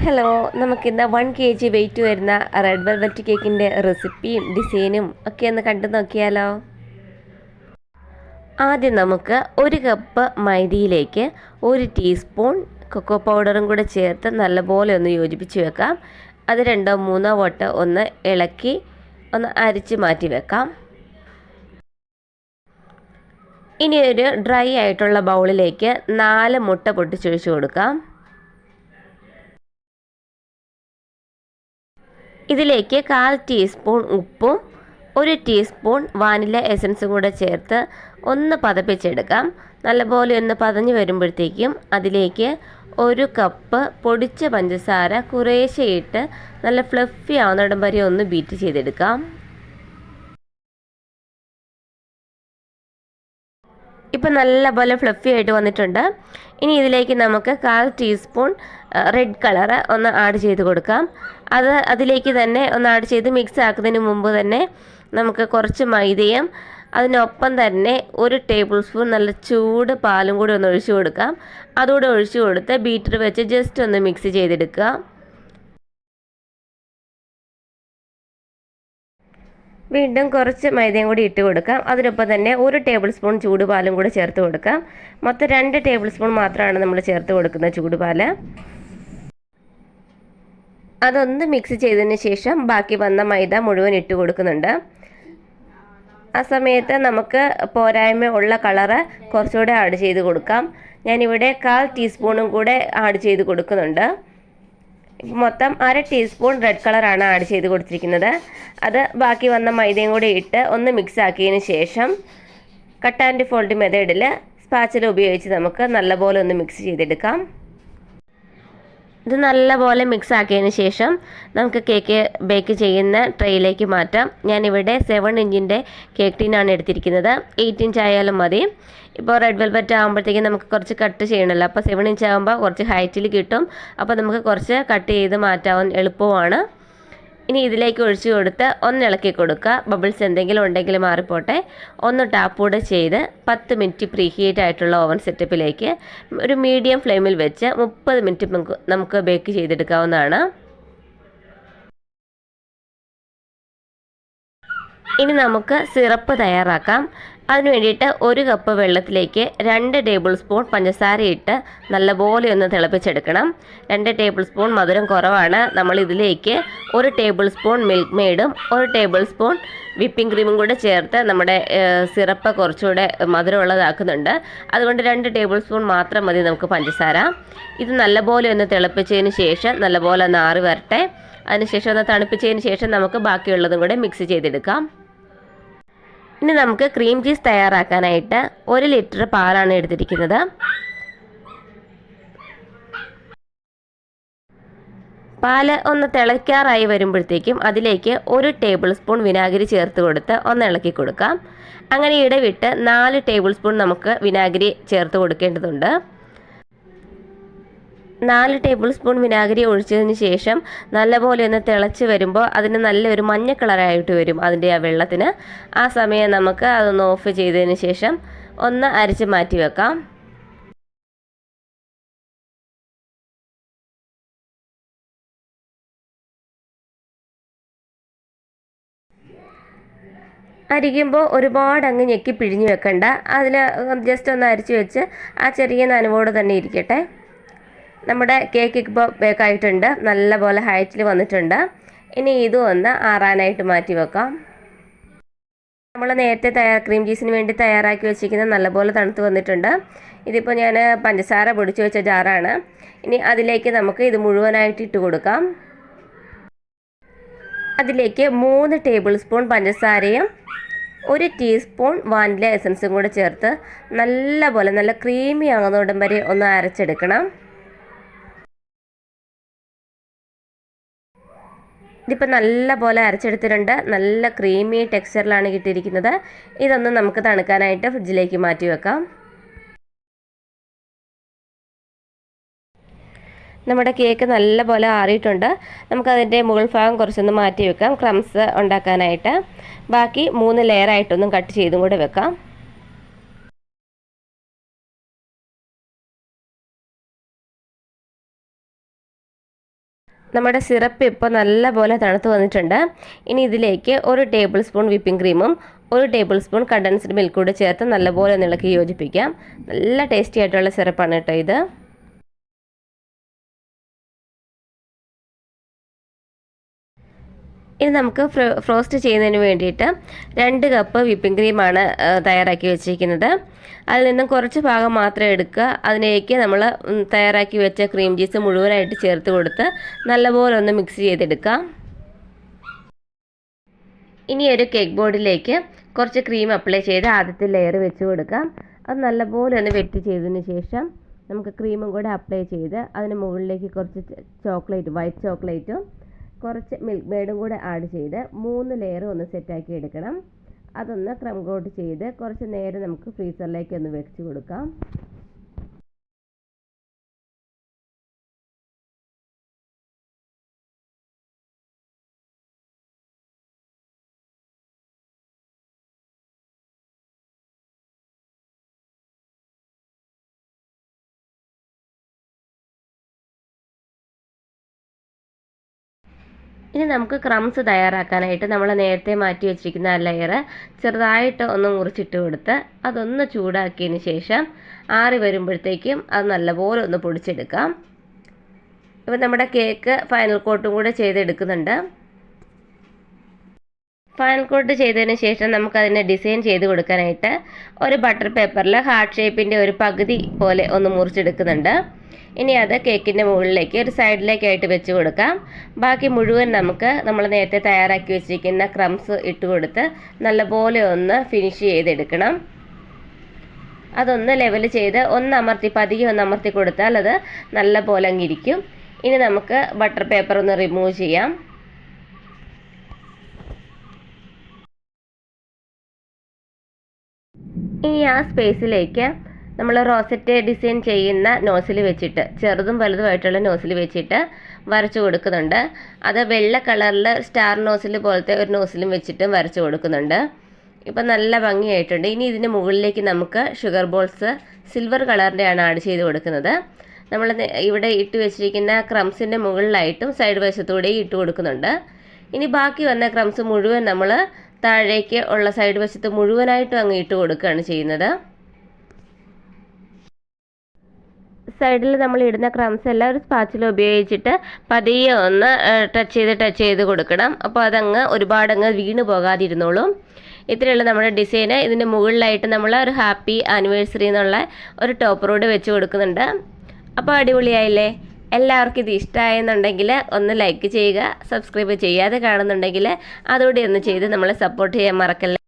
Hello, നമുക്കിന്ന് 1 kg wait വരുന്ന red velvet കേക്കിൻ്റെ റെസിപ്പിയും ഡിസൈനും ഒക്കെ ഒന്ന് കണ്ടു നോക്കിയാലോ. ആദ്യം നമുക്ക് 1 കപ്പ് മൈദയിലേക്ക് 1 ടീസ്പൂൺ കൊക്കോ പൗഡറും കൂടെ ചേർത്ത് നല്ലപോലെ ഒന്ന് യോജിപ്പിച്ച് വെക്കാം. അത് 2-3 വട്ടം ഒന്ന് ഇളക്കി ഒന്ന് അരിച്ച് മാറ്റി വെക്കാം. ഇനി ഒരു ഡ്രൈ ആയിട്ടുള്ള ബൗളിലേക്ക് 4 മുട്ട പൊട്ടിച്ചൊഴിച്ച് കൊടുക്കാം. ഇതിലേക്ക് 1/4 ടീസ്പൂൺ ഉപ്പും 1 ടീസ്പൂൺ വാനില എസൻസും കൂടെ ചേർത്ത് ഒന്ന് പതപ്പിച്ചെടുക്കാം. നല്ലപോലെ ഒന്ന് പതഞ്ഞ് വരുമ്പോഴത്തേക്കും അതിലേക്ക് 1 കപ്പ് പൊടിച്ച പഞ്ചസാര കുറേശ്ശെ ഇട്ട് നല്ല ഫ്ലഫി ആവുന്നിടം വരെ ഒന്ന് ബീറ്റ് ചെയ്തെടുക്കാം. ഇപ്പം നല്ലപോലെ ഫ്ലഫി ആയിട്ട് വന്നിട്ടുണ്ട്. ഇനി ഇതിലേക്ക് നമുക്ക് 1/4 ടീസ്പൂൺ റെഡ് കളറ് ഒന്ന് ആഡ് ചെയ്ത് കൊടുക്കാം. അതിലേക്ക് തന്നെ ഒന്ന് ആഡ് ചെയ്ത് മിക്സ് ആക്കുന്നതിന് മുമ്പ് തന്നെ നമുക്ക് കുറച്ച് മൈദയും അതിനൊപ്പം തന്നെ 1 ടേബിൾ സ്പൂൺ നല്ല ചൂട് പാലും കൂടി ഒന്ന് ഒഴിച്ചു കൊടുക്കാം. അതുകൂടെ ഒഴിച്ചു കൊടുത്ത് ബീറ്റർ വെച്ച് ജസ്റ്റ് ഒന്ന് മിക്സ് ചെയ്തെടുക്കുക. വീണ്ടും കുറച്ച് മൈദയും കൂടി ഇട്ട് കൊടുക്കാം. അതിനൊപ്പം തന്നെ 1 ടേബിൾ സ്പൂൺ ചൂടുപാലും കൂടി ചേർത്ത് കൊടുക്കാം. മൊത്തം 2 ടേബിൾ സ്പൂൺ മാത്രമാണ് നമ്മൾ ചേർത്ത് കൊടുക്കുന്ന ചൂടുപാൽ. അതൊന്ന് മിക്സ് ചെയ്തതിന് ശേഷം ബാക്കി വന്ന മൈദ മുഴുവൻ ഇട്ട് കൊടുക്കുന്നുണ്ട്. ആ സമയത്ത് നമുക്ക് പോരായ്മ ഉള്ള കളറ് കുറച്ചുകൂടെ ആഡ് ചെയ്ത് കൊടുക്കാം. ഞാനിവിടെ 1/4 ടീസ്പൂണും കൂടെ ആഡ് ചെയ്ത് കൊടുക്കുന്നുണ്ട്. മൊത്തം 1/2 ടീസ്പൂൺ റെഡ് കളറാണ് ആഡ് ചെയ്ത് കൊടുത്തിരിക്കുന്നത്. അത് ബാക്കി വന്ന മൈദയും കൂടി ഇട്ട് ഒന്ന് മിക്സ് ആക്കിയതിന് ശേഷം കട്ട് ആൻഡ് ഫോൾഡ് മെത്തേഡിൽ സ്പാച്ചില ഉപയോഗിച്ച് നമുക്ക് നല്ലപോലെ ഒന്ന് മിക്സ് ചെയ്തെടുക്കാം. ഇത് നല്ലപോലെ മിക്സ് ആക്കിയതിന് ശേഷം നമുക്ക് കേക്ക് ബേക്ക് ചെയ്യുന്ന ട്രേയിലേക്ക് മാറ്റാം. ഞാനിവിടെ 7 ഇഞ്ചിൻ്റെ കേക്ക് ടീനാണ് എടുത്തിരിക്കുന്നത്. 8 ഇഞ്ച് ആയാലും മതി. ഇപ്പോൾ റെഡ് വെൽവെറ്റ് ആകുമ്പോഴത്തേക്കും നമുക്ക് കുറച്ച് കട്ട് ചെയ്യണമല്ലോ. അപ്പോൾ 7 ഇഞ്ച് ആകുമ്പോൾ കുറച്ച് ഹൈറ്റിൽ കിട്ടും. അപ്പോൾ നമുക്ക് കുറച്ച് കട്ട് ചെയ്ത് മാറ്റാൻ എളുപ്പമാണ്. ഇനി ഇതിലേക്ക് ഒഴിച്ചു കൊടുത്ത് ഒന്ന് ഇളക്കി കൊടുക്കുക. ബബിൾസ് എന്തെങ്കിലും ഉണ്ടെങ്കിൽ മാറിപ്പോട്ടെ. ഒന്ന് ടാപ്പൂടെ ചെയ്ത് 10 മിനിറ്റ് പ്രീ ഹീറ്റ് ആയിട്ടുള്ള ഓവൻ സെറ്റപ്പിലേക്ക് ഒരു മീഡിയം ഫ്ലെയിമിൽ വെച്ച് 30 മിനിറ്റ് നമുക്ക് ബേക്ക് ചെയ്തെടുക്കാവുന്നതാണ്. ഇനി നമുക്ക് സിറപ്പ് തയ്യാറാക്കാം. അതിന് വേണ്ടിയിട്ട് 1 കപ്പ് വെള്ളത്തിലേക്ക് 2 ടേബിൾ സ്പൂൺ പഞ്ചസാര ഇട്ട് നല്ലപോലെ ഒന്ന് തിളപ്പിച്ചെടുക്കണം. 2 ടേബിൾ സ്പൂൺ മധുരം കുറവാണ്. നമ്മൾ ഇതിലേക്ക് 1 ടേബിൾ സ്പൂൺ മിൽക്ക് മെയ്ഡും 1 ടേബിൾ സ്പൂൺ വിപ്പിംഗ് ക്രീമും കൂടെ ചേർത്ത് നമ്മുടെ സിറപ്പ് കുറച്ചുകൂടെ മധുരമുള്ളതാക്കുന്നുണ്ട്. അതുകൊണ്ട് 2 ടേബിൾ സ്പൂൺ മാത്രം മതി നമുക്ക് പഞ്ചസാര. ഇത് നല്ലപോലെ ഒന്ന് തിളപ്പിച്ചതിന് ശേഷം നല്ലപോലെ ഒന്ന് ആറി വരട്ടെ. അതിനുശേഷം ഒന്ന് തണുപ്പിച്ചതിന് ശേഷം നമുക്ക് ബാക്കിയുള്ളതും കൂടെ മിക്സ് ചെയ്തെടുക്കാം. ഇനി നമുക്ക് ക്രീം ചീസ് തയ്യാറാക്കാനായിട്ട് 1 ലിറ്റർ പാലാണ് എടുത്തിരിക്കുന്നത്. പാല് ഒന്ന് തിളയ്ക്കാറായി വരുമ്പോഴത്തേക്കും അതിലേക്ക് 1 ടേബിൾ സ്പൂൺ വിനാഗിരി ചേർത്ത് കൊടുത്ത് ഒന്ന് ഇളക്കി കൊടുക്കാം. അങ്ങനെ ഇടവിട്ട് 4 ടേബിൾ സ്പൂൺ നമുക്ക് വിനാഗിരി ചേർത്ത് കൊടുക്കേണ്ടതുണ്ട്. 4 ടേബിൾ സ്പൂൺ വിനാഗിരി ഒഴിച്ചതിന് ശേഷം നല്ലപോലെ ഒന്ന് തിളച്ച് വരുമ്പോൾ അതിന് നല്ലൊരു മഞ്ഞ കളറായിട്ട് വരും അതിൻ്റെ ആ വെള്ളത്തിന്. ആ സമയം നമുക്ക് അതൊന്ന് ഓഫ് ചെയ്തതിന് ശേഷം ഒന്ന് അരിച്ച് മാറ്റി വെക്കാം. അരിക്കുമ്പോൾ ഒരുപാട് അങ്ങ് ഞെക്കി പിഴിഞ്ഞ് വെക്കണ്ട. അതിൽ ജസ്റ്റ് ഒന്ന് അരിച്ച് വെച്ച് ആ ചെറിയ നനവോട് തന്നെ ഇരിക്കട്ടെ. നമ്മുടെ കേക്ക് ഇപ്പോൾ ബേക്കായിട്ടുണ്ട്. നല്ലപോലെ ഹൈറ്റിൽ വന്നിട്ടുണ്ട്. ഇനി ഇതും ഒന്ന് ആറാനായിട്ട് മാറ്റി വെക്കാം. നമ്മൾ നേരത്തെ ക്രീം ചീസിന് വേണ്ടി തയ്യാറാക്കി വെച്ചിരിക്കുന്നത് നല്ലപോലെ തണുത്ത് വന്നിട്ടുണ്ട്. ഇതിപ്പോൾ ഞാൻ പഞ്ചസാര പൊടിച്ച് വെച്ച ജാറാണ്. ഇനി അതിലേക്ക് നമുക്ക് ഇത് മുഴുവനായിട്ട് ഇട്ട് കൊടുക്കാം. അതിലേക്ക് 3 ടേബിൾ സ്പൂൺ പഞ്ചസാരയും 1 ടീസ്പൂൺ വാനില എസൻസും കൂടെ ചേർത്ത് നല്ലപോലെ നല്ല ക്രീമി ആകുന്നോടം വരെ ഒന്ന് അരച്ചെടുക്കണം. ഇതിപ്പോൾ നല്ല പോലെ അരച്ചെടുത്തിട്ടുണ്ട്. നല്ല ക്രീമി ടെക്സ്ചറിലാണ് കിട്ടിയിരിക്കുന്നത്. ഇതൊന്ന് നമുക്ക് തണുക്കാനായിട്ട് ഫ്രിഡ്ജിലേക്ക് മാറ്റി വെക്കാം. നമ്മുടെ കേക്ക് നല്ല പോലെ ആറിയിട്ടുണ്ട്. നമുക്കതിൻ്റെ മുകൾ ഭാഗം കുറച്ചൊന്ന് മാറ്റി വെക്കാം ക്രംസ് ഉണ്ടാക്കാനായിട്ട്. ബാക്കി 3 ലെയറായിട്ടൊന്നും കട്ട് ചെയ്തും കൂടെ വെക്കാം. നമ്മുടെ സിറപ്പ് ഇപ്പോൾ നല്ലപോലെ തണുത്ത് വന്നിട്ടുണ്ട്. ഇനി ഇതിലേക്ക് 1 ടേബിൾ സ്പൂൺ വിപ്പിംഗ് ക്രീമും 1 ടേബിൾ സ്പൂൺ കണ്ടൻസ്ഡ് മിൽക്ക് കൂടെ ചേർത്ത് നല്ലപോലെ ഇളക്കി യോജിപ്പിക്കാം. നല്ല ടേസ്റ്റി ആയിട്ടുള്ള സിറപ്പാണ് കേട്ടോ ഇത്. ഇനി നമുക്ക് ഫ്രോസ്റ്റ് ചെയ്യുന്നതിന് വേണ്ടിയിട്ട് 2 കപ്പ് വിപ്പിംഗ് ക്രീമാണ് തയ്യാറാക്കി വെച്ചിരിക്കുന്നത്. അതിൽ നിന്നും കുറച്ച് ഭാഗം മാത്രം എടുക്കുക. അതിലേക്ക് നമ്മൾ തയ്യാറാക്കി വെച്ച ക്രീം ചീസ് മുഴുവനായിട്ട് ചേർത്ത് കൊടുത്ത് നല്ലപോലെ ഒന്ന് മിക്സ് ചെയ്തെടുക്കാം. ഇനി ഒരു കേക്ക് ബോർഡിലേക്ക് കുറച്ച് ക്രീം അപ്ലൈ ചെയ്ത് ആദ്യത്തെ ലെയർ വെച്ച് കൊടുക്കാം. അത് നല്ലപോലെ ഒന്ന് വെറ്റ് ചെയ്തതിന് ശേഷം നമുക്ക് ക്രീമും കൂടെ അപ്ലൈ ചെയ്ത് അതിന് മുകളിലേക്ക് കുറച്ച് വൈറ്റ് ചോക്ലേറ്റും കുറച്ച് മിൽക്ക് മെയ്ഡും കൂടെ ആഡ് ചെയ്ത് 3 ലെയർ ഒന്ന് സെറ്റാക്കി എടുക്കണം. അതൊന്ന് ക്രം കോട്ട് ചെയ്ത് കുറച്ച് നേരം നമുക്ക് ഫ്രീസറിലേക്ക് ഒന്ന് വെച്ച് കൊടുക്കാം. ഇനി നമുക്ക് ക്രംസ് തയ്യാറാക്കാനായിട്ട് നമ്മൾ നേരത്തെ മാറ്റി വെച്ചിരിക്കുന്ന ആ ലെയർ ചെറുതായിട്ട് ഒന്ന് മുറിച്ചിട്ട് കൊടുത്ത് അതൊന്ന് ചൂടാക്കിയതിന് ശേഷം ആറി വരുമ്പോഴത്തേക്കും അത് നല്ലപോലെ ഒന്ന് പൊടിച്ചെടുക്കാം. ഇപ്പം നമ്മുടെ കേക്ക് ഫൈനൽ കോട്ടും കൂടെ ചെയ്തെടുക്കുന്നുണ്ട്. ഫൈനൽ കോട്ട് ചെയ്തതിന് ശേഷം നമുക്കതിനെ ഡിസൈൻ ചെയ്ത് കൊടുക്കാനായിട്ട് ഒരു ബട്ടർ പേപ്പറിൽ ഹാർട്ട് ഷേപ്പിൻ്റെ ഒരു പകുതി പോലെ ഒന്ന് മുറിച്ചെടുക്കുന്നുണ്ട്. ഇനി അത് കേക്കിൻ്റെ മുകളിലേക്ക് ഒരു സൈഡിലേക്കായിട്ട് വെച്ച് കൊടുക്കാം. ബാക്കി മുഴുവൻ നമ്മൾ നേരത്തെ തയ്യാറാക്കി വെച്ചിരിക്കുന്ന ക്രംസ് ഇട്ട് കൊടുത്ത് നല്ലപോലെ ഒന്ന് ഫിനിഷ് ചെയ്തെടുക്കണം. അതൊന്ന് ലെവൽ ചെയ്ത് പതിയെ ഒന്ന് അമർത്തി കൊടുത്താൽ അത് നല്ലപോലെ അങ്ങിരിക്കും. ഇനി നമുക്ക് ബട്ടർ പേപ്പർ ഒന്ന് റിമൂവ് ചെയ്യാം. ഇനി ആ സ്പേസിലേക്ക് നമ്മൾ റോസറ്റ് ഡിസൈൻ ചെയ്യുന്ന നോസിൽ വെച്ചിട്ട് ചെറുതും വലുതുമായിട്ടുള്ള നോസിൽ വെച്ചിട്ട് വരച്ചു കൊടുക്കുന്നുണ്ട്. അത് വെള്ള കളറിൽ സ്റ്റാർ നോസിൽ പോലത്തെ ഒരു നോസിലും വെച്ചിട്ടും വരച്ചു കൊടുക്കുന്നുണ്ട്. ഇപ്പം നല്ല ഭംഗിയായിട്ടുണ്ട്. ഇനി ഇതിന് മുകളിലേക്ക് നമുക്ക് ഷുഗർ ബോൾസ് സിൽവർ കളറിൻ്റെയാണ് ആഡ് ചെയ്ത് കൊടുക്കുന്നത്. നമ്മൾ ഇവിടെ ഇട്ട് വെച്ചിരിക്കുന്ന ക്രംസിൻ്റെ മുകളിലായിട്ടും സൈഡ് വശത്തൂടെയും ഇട്ട് കൊടുക്കുന്നുണ്ട്. ഇനി ബാക്കി വന്ന ക്രംസ് മുഴുവൻ നമ്മൾ താഴേക്ക് ഉള്ള സൈഡ് വശത്ത് മുഴുവനായിട്ടും അങ്ങ് ഇട്ട് കൊടുക്കുകയാണ് ചെയ്യുന്നത്. സൈഡിൽ നമ്മൾ ഇടുന്ന ക്രംസ് എല്ലാം ഒരു സ്പാച്ചില ഉപയോഗിച്ചിട്ട് പതിയെ ഒന്ന് ടച്ച് ചെയ്ത് കൊടുക്കണം. അപ്പോൾ അതങ്ങ് ഒരുപാടങ്ങ് വീണ് പോകാതിരുന്നോളും. ഇത്രയുള്ള നമ്മുടെ ഡിസൈന്. ഇതിൻ്റെ മുകളിലായിട്ട് നമ്മൾ ഒരു ഹാപ്പി ആനിവേഴ്സറി എന്നുള്ള ഒരു ടോപ്പറോട് വെച്ച് കൊടുക്കുന്നുണ്ട്. അപ്പോൾ അടിപൊളിയായില്ലേ? എല്ലാവർക്കും ഇത് ഇഷ്ടമായെന്നുണ്ടെങ്കിൽ ഒന്ന് ലൈക്ക് ചെയ്യുക. സബ്സ്ക്രൈബ് ചെയ്യാതെ കാണുന്നുണ്ടെങ്കിൽ അതുകൂടി ഒന്ന് ചെയ്ത് നമ്മളെ സപ്പോർട്ട് ചെയ്യാൻ മറക്കല്ലേ.